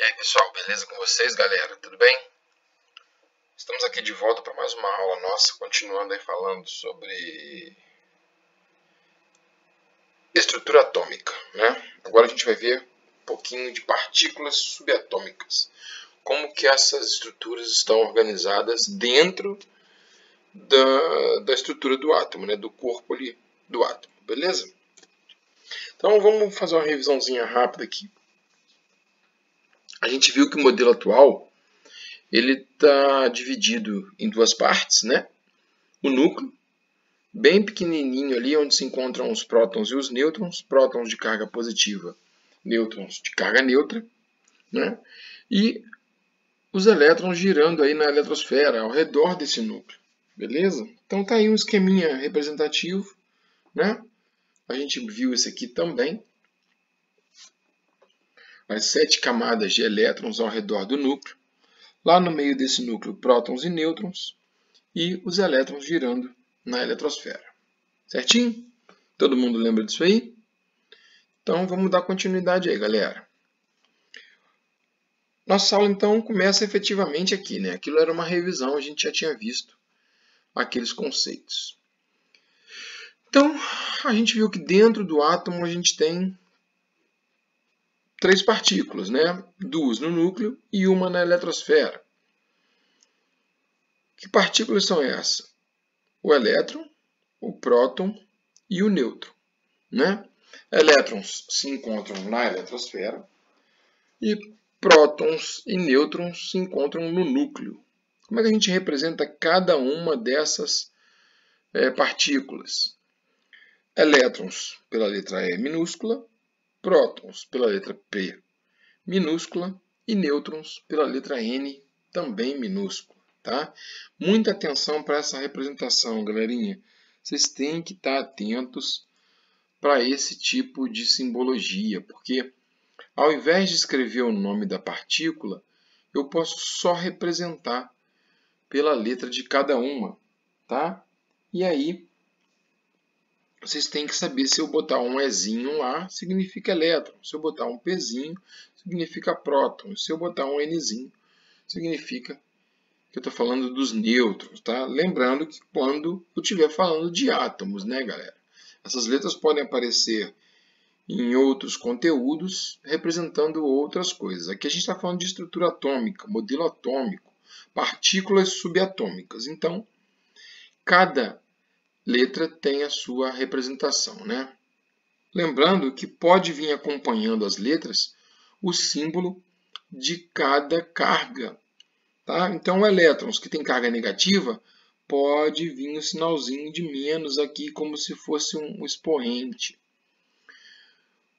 E aí pessoal, beleza com vocês, galera? Tudo bem? Estamos aqui de volta para mais uma aula nossa, continuando aí falando sobre estrutura atômica, né? Agora a gente vai ver um pouquinho de partículas subatômicas. Como que essas estruturas estão organizadas dentro da estrutura do átomo, né? Do corpo ali do átomo, beleza? Então vamos fazer uma revisãozinha rápida aqui. A gente viu que o modelo atual ele está dividido em duas partes, né? O núcleo, bem pequenininho ali, onde se encontram os prótons e os nêutrons, prótons de carga positiva, nêutrons de carga neutra, né? E os elétrons girando aí na eletrosfera, ao redor desse núcleo, beleza? Então tá aí um esqueminha representativo, né? A gente viu esse aqui também. As 7 camadas de elétrons ao redor do núcleo. Lá no meio desse núcleo, prótons e nêutrons. E os elétrons girando na eletrosfera. Certinho? Todo mundo lembra disso aí? Então vamos dar continuidade aí, galera. Nossa aula então começa efetivamente aqui, né? Aquilo era uma revisão, a gente já tinha visto aqueles conceitos. Então, a gente viu que dentro do átomo a gente tem 3 partículas, né? 2 no núcleo e uma na eletrosfera. Que partículas são essas? O elétron, o próton e o nêutron, né? Elétrons se encontram na eletrosfera e prótons e nêutrons se encontram no núcleo. Como é que a gente representa cada uma dessas partículas? Elétrons pela letra E minúscula, prótons pela letra P minúscula e nêutrons pela letra N também minúscula. Tá? Muita atenção para essa representação, galerinha. Vocês têm que estar atentos para esse tipo de simbologia, porque ao invés de escrever o nome da partícula, eu posso só representar pela letra de cada uma, tá? E aí, vocês têm que saber se eu botar um Ezinho lá, significa elétron. Se eu botar um Pzinho, significa próton. Se eu botar um Nzinho, significa que eu estou falando dos nêutrons, tá? Lembrando que quando eu estiver falando de átomos, né, galera? Essas letras podem aparecer em outros conteúdos, representando outras coisas. Aqui a gente está falando de estrutura atômica, modelo atômico, partículas subatômicas. Então, cada letra tem a sua representação, né? Lembrando que pode vir acompanhando as letras o símbolo de cada carga. Tá? Então, elétrons que têm carga negativa, pode vir um sinalzinho de menos aqui, como se fosse um expoente.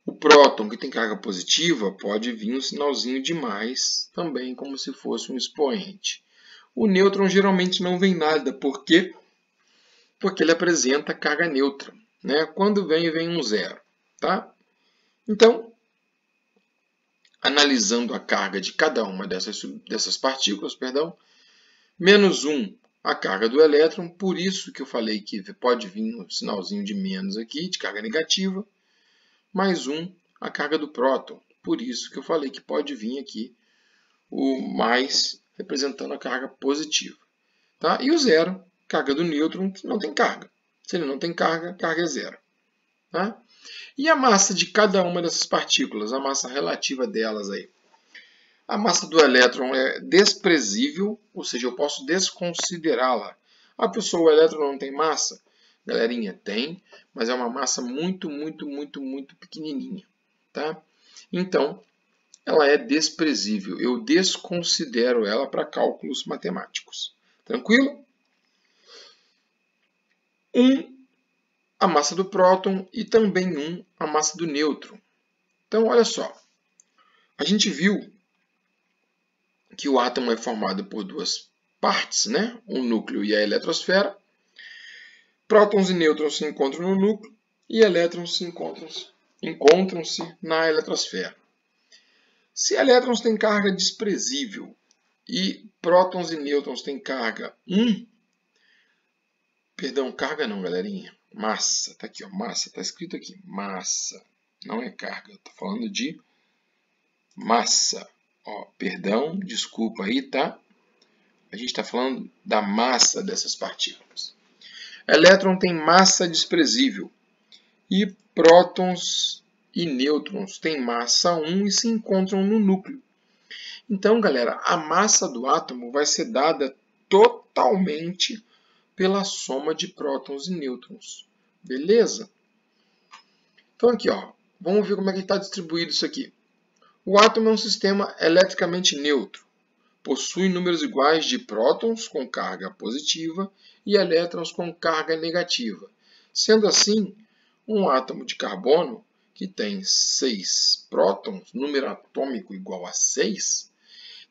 O próton, que tem carga positiva, pode vir um sinalzinho de mais, também como se fosse um expoente. O nêutron geralmente não vem nada, por quê? Porque ele apresenta carga neutra. Né? Quando vem um zero. Tá? Então, analisando a carga de cada uma dessas partículas, menos 1 a carga do elétron, por isso que eu falei que pode vir um sinalzinho de menos aqui, de carga negativa, mais 1 a carga do próton, por isso que eu falei que pode vir aqui o mais representando a carga positiva. Tá? E o zero, carga do nêutron, que não tem carga. Se ele não tem carga, carga é zero. Tá? E a massa de cada uma dessas partículas, a massa relativa delas aí? A massa do elétron é desprezível, ou seja, eu posso desconsiderá-la. A pessoa, o elétron não tem massa? Galerinha, tem, mas é uma massa muito pequenininha. Tá? Então, ela é desprezível. Eu desconsidero ela para cálculos matemáticos. Tranquilo? 1 a massa do próton e também 1 a massa do nêutron. Então, olha só. A gente viu que o átomo é formado por duas partes, né? O núcleo e a eletrosfera. Prótons e nêutrons se encontram no núcleo e elétrons se encontram-se na eletrosfera. Se elétrons têm carga desprezível e prótons e nêutrons têm carga 1, perdão, carga não, galerinha, massa, está aqui, ó, massa, está escrito aqui, massa, não é carga, estou falando de massa, Ó, perdão, desculpa aí, tá? A gente está falando da massa dessas partículas. Elétron tem massa desprezível e prótons e nêutrons têm massa 1 e se encontram no núcleo. Então, galera, a massa do átomo vai ser dada totalmente pela soma de prótons e nêutrons. Beleza? Então aqui, ó, vamos ver como é que está distribuído isso aqui. O átomo é um sistema eletricamente neutro. Possui números iguais de prótons com carga positiva e elétrons com carga negativa. Sendo assim, um átomo de carbono que tem 6 prótons, número atômico igual a 6,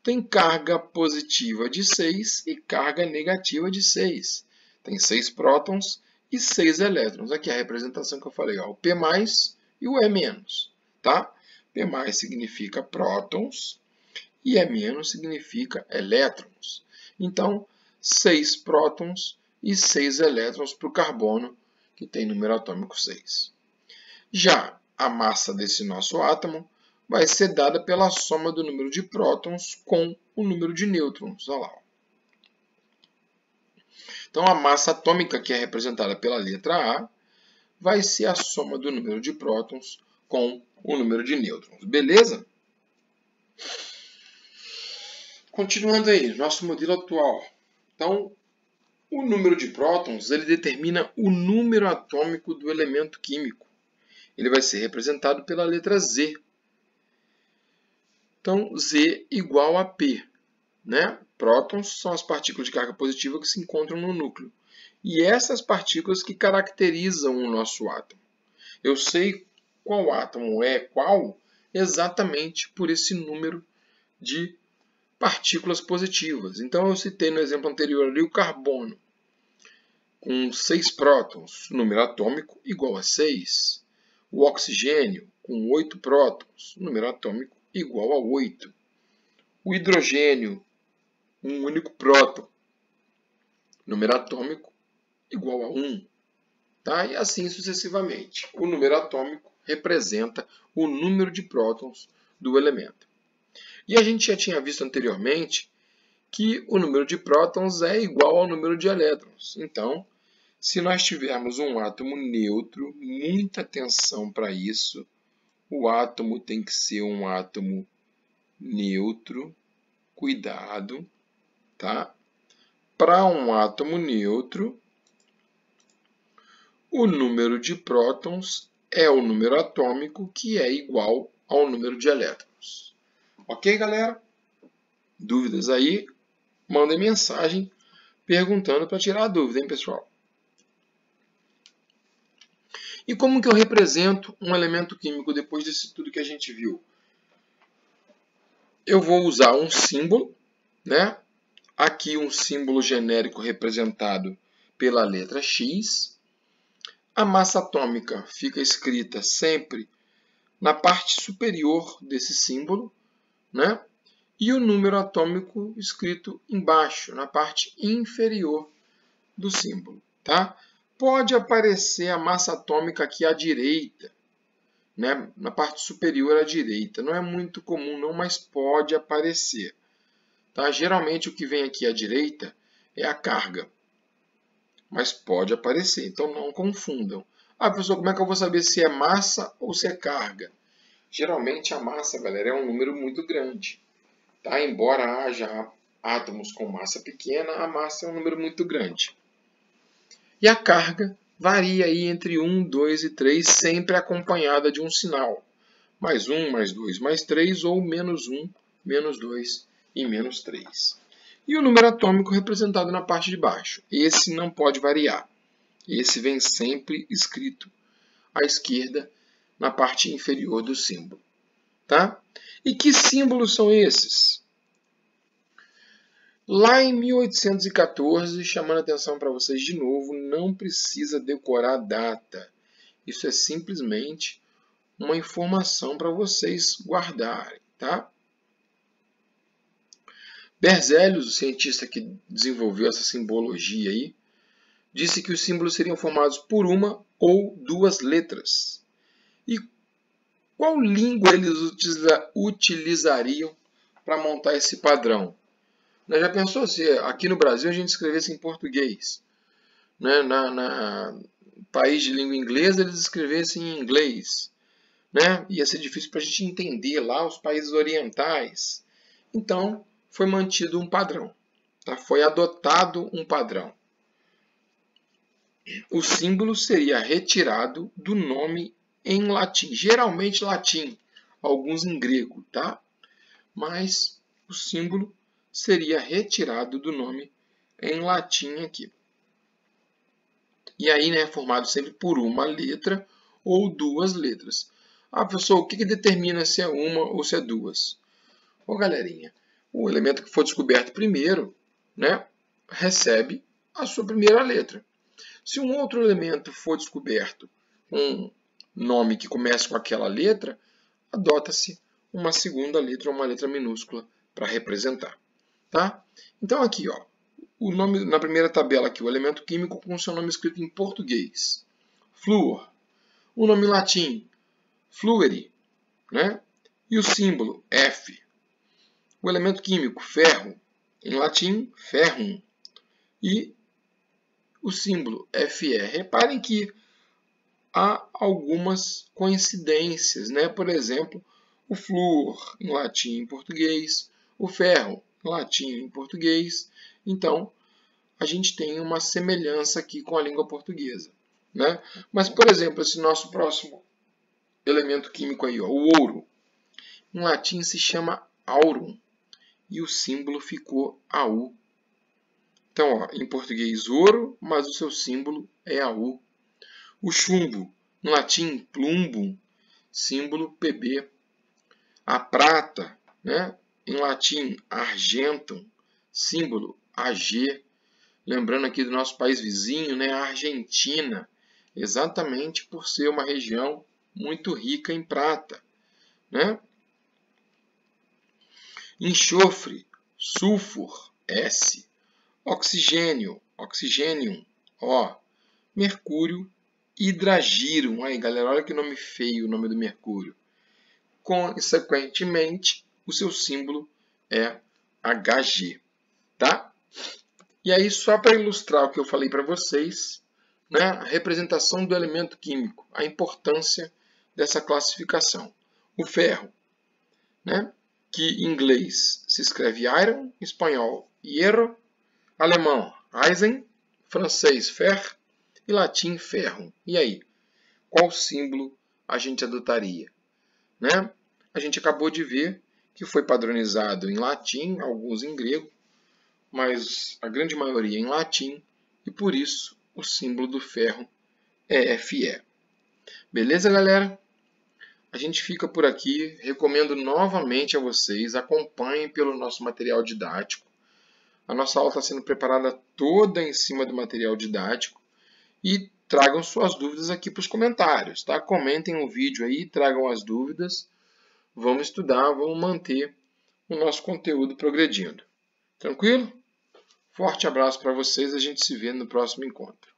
tem carga positiva de 6 e carga negativa de 6. Tem 6 prótons e 6 elétrons. Aqui é a representação que eu falei, ó, o P+, e o E-. Tá? P+ significa prótons e E- significa elétrons. Então, 6 prótons e 6 elétrons para o carbono, que tem número atômico 6. Já a massa desse nosso átomo vai ser dada pela soma do número de prótons com o número de nêutrons. Olha lá. Então, a massa atômica, que é representada pela letra A, vai ser a soma do número de prótons com o número de nêutrons. Beleza? Continuando aí, nosso modelo atual. Então, o número de prótons ele determina o número atômico do elemento químico. Ele vai ser representado pela letra Z. Então, Z igual a P. Né? Prótons são as partículas de carga positiva que se encontram no núcleo. E essas partículas que caracterizam o nosso átomo. Eu sei qual átomo é qual exatamente por esse número de partículas positivas. Então, eu citei no exemplo anterior ali o carbono, com 6 prótons, número atômico igual a 6. O oxigênio, com 8 prótons, número atômico igual a 8. O hidrogênio, um único próton, número atômico igual a 1. Tá? E assim sucessivamente. O número atômico representa o número de prótons do elemento. E a gente já tinha visto anteriormente que o número de prótons é igual ao número de elétrons. Então, se nós tivermos um átomo neutro, muita atenção para isso, o átomo tem que ser um átomo neutro, cuidado, tá? Para um átomo neutro, o número de prótons é o número atômico que é igual ao número de elétrons. Ok, galera? Dúvidas aí? Mandem mensagem perguntando para tirar a dúvida, hein, pessoal? E como que eu represento um elemento químico depois disso tudo que a gente viu? Eu vou usar um símbolo, né? Aqui um símbolo genérico representado pela letra X. A massa atômica fica escrita sempre na parte superior desse símbolo, né? E o número atômico escrito embaixo, na parte inferior do símbolo. Tá? Pode aparecer a massa atômica aqui à direita, né? Na parte superior à direita. Não é muito comum, não, mas pode aparecer. Tá? Geralmente o que vem aqui à direita é a carga, mas pode aparecer, então não confundam. Ah, professor, como é que eu vou saber se é massa ou se é carga? Geralmente a massa, galera, é um número muito grande. Tá? Embora haja átomos com massa pequena, a massa é um número muito grande. E a carga varia aí entre 1, 2 e 3, sempre acompanhada de um sinal. Mais 1, mais 2, mais 3, ou menos 1, menos 2 e menos 3. E o número atômico representado na parte de baixo. Esse não pode variar. Esse vem sempre escrito à esquerda, na parte inferior do símbolo. Tá? E que símbolos são esses? Lá em 1814, chamando a atenção para vocês de novo, não precisa decorar a data. Isso é simplesmente uma informação para vocês guardarem. Tá? Berzelius, o cientista que desenvolveu essa simbologia aí, disse que os símbolos seriam formados por uma ou duas letras. E qual língua eles utilizariam para montar esse padrão? Já pensou se aqui no Brasil a gente escrevesse em português? Né? Na país de língua inglesa eles escrevessem em inglês. Né? Ia ser difícil para a gente entender lá os países orientais. Então, foi mantido um padrão. Tá? Foi adotado um padrão. O símbolo seria retirado do nome em latim. Geralmente latim, alguns em grego, tá? Mas o símbolo seria retirado do nome em latim aqui. E aí, né, formado sempre por uma letra ou duas letras. Ah, professor, o que determina se é uma ou se é duas? Ô, galerinha, o elemento que for descoberto primeiro, né, recebe a sua primeira letra. Se um outro elemento for descoberto com um nome que comece com aquela letra, adota-se uma segunda letra ou uma letra minúscula para representar. Tá? Então aqui, ó, o nome na primeira tabela aqui, o elemento químico com seu nome escrito em português. Flúor. O nome em latim, fluere, né? E o símbolo F. O elemento químico, ferro, em latim, ferrum. E o símbolo Fe. Reparem que há algumas coincidências, né? Por exemplo, o flúor em latim e em português, o ferro em latim e em português. Então, a gente tem uma semelhança aqui com a língua portuguesa, né? Mas, por exemplo, esse nosso próximo elemento químico aí, ó, o ouro, em latim se chama aurum e o símbolo ficou AU. Então, ó, em português ouro, mas o seu símbolo é AU. O chumbo, em latim plumbum, símbolo PB. A prata, né, em latim argentum, símbolo AG. Lembrando aqui do nosso país vizinho, né, a Argentina, exatamente por ser uma região muito rica em prata. Né? Enxofre, sulfur, S. Oxigênio, oxigênio, O. Mercúrio, hidragírum. Aí, galera, olha que nome feio o nome do mercúrio. Consequentemente, o seu símbolo é Hg. Tá? E aí, só para ilustrar o que eu falei para vocês, né, a representação do elemento químico, a importância dessa classificação. O ferro, né, que em inglês se escreve iron, em espanhol hierro, alemão Eisen, francês fer e latim ferrum. E aí, qual símbolo a gente adotaria? Né? A gente acabou de ver que foi padronizado em latim, alguns em grego, mas a grande maioria em latim, e por isso o símbolo do ferro é Fe. Beleza, galera? A gente fica por aqui. Recomendo novamente a vocês, acompanhem pelo nosso material didático. A nossa aula está sendo preparada toda em cima do material didático. E tragam suas dúvidas aqui para os comentários. Tá? Comentem o vídeo aí, tragam as dúvidas. Vamos estudar, vamos manter o nosso conteúdo progredindo. Tranquilo? Forte abraço para vocês, a gente se vê no próximo encontro.